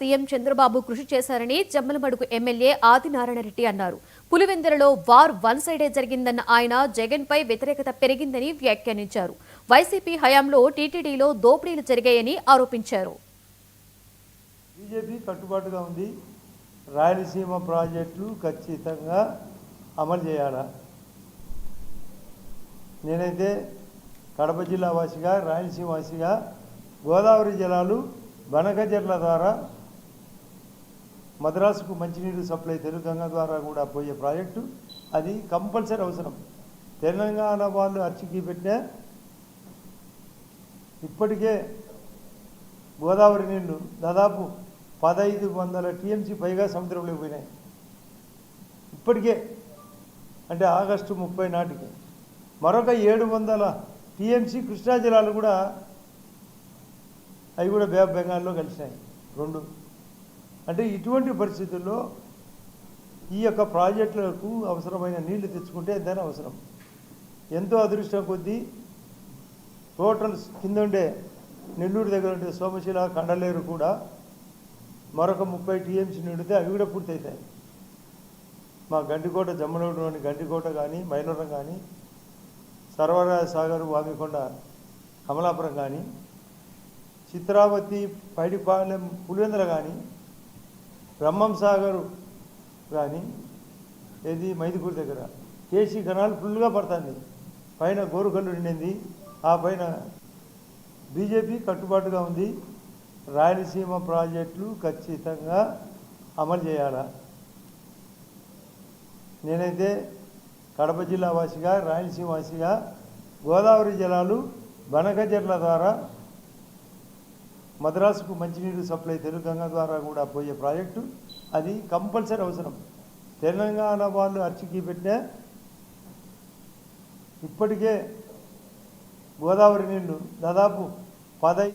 CM Chandrababu కృషి చేశారని Jammalamadugu MLA Adinarayana Reddy అన్నారు. పులివెందులలో వార్ వన్ సైడే జరిగిందన్న ఆయన జగన్ పై వ్యతిరేకత పెరిగిందని వ్యాఖ్యానించారు. వైసీపీ హయాంలో టీటీడీలో దోపిడీలు జరిగాయని ఆరోపించారు. బీజేపీ కట్టుబాటుగా ఉంది. రాయలసీమ ప్రాజెక్టులు ఖచ్చితంగా అమలు చేయాలా. నేనైతే కడప జిల్లా వాసిగా, రాయలసీమ వాసిగా గోదావరి జలాలు బనకచెర్ల ద్వారా మద్రాసుకు మంచినీరు సప్లై తెలుగంగ ద్వారా కూడా పోయే ప్రాజెక్టు అది కంపల్సరీ అవసరం. తెలంగాణ వాళ్ళు అర్చికి పెట్టిన ఇప్పటికే గోదావరి నీళ్లు దాదాపు 1500 టీఎంసీ పైగా సముద్రంలోకి పోయినాయి. ఇప్పటికే అంటే ఆగస్టు 30 నాటికి మరొక 700 టీఎంసీ కృష్ణా జలాలు కూడా అవి కూడా బే ఆఫ్ బెంగాల్లో కలిసినాయి రెండు. అంటే ఇటువంటి పరిస్థితుల్లో ఈ యొక్క ప్రాజెక్టులకు అవసరమైన నీళ్లు తెచ్చుకుంటే ఎంతైనా అవసరం. ఎంతో అదృష్టం కొద్దీ టోటల్ కింద ఉండే నెల్లూరు దగ్గర ఉండే సోమశిల, కండలేరు కూడా మరొక 30 టీఎంసీ నిండితే అవి కూడా పూర్తవుతాయి. మా గండికోట, జమ్మలమడుగులోని గండికోట కానీ, మైలవరం కానీ, సర్వరాజ సాగర్, వామికొండ, కమలాపురం కానీ, చిత్రావతి, పైడిపాలెం, పులివెందుల కానీ, బ్రహ్మం సాగర్ కానీ, ఏది మైదుకూరు దగ్గర కేసీ కెనాల్ ఫుల్గా పడుతుంది. పైన గోరుకల్లు నిండింది. ఆ పైన బీజేపీ కట్టుబాటుగా ఉంది. రాయలసీమ ప్రాజెక్టులు ఖచ్చితంగా అమలు చేయాలా. నేనైతే కడప జిల్లా వాసిగా, రాయలసీమ వాసిగా గోదావరి జలాలు బనకచెర్ల ద్వారా మద్రాసుకు మంచినీరు సప్లై తెలుగంగ ద్వారా కూడా పోయే ప్రాజెక్టు అది కంపల్సరీ అవసరం. తెలంగాణ వాళ్ళు అర్చికి పెట్టిన ఇప్పటికే గోదావరి నీళ్లు దాదాపు 15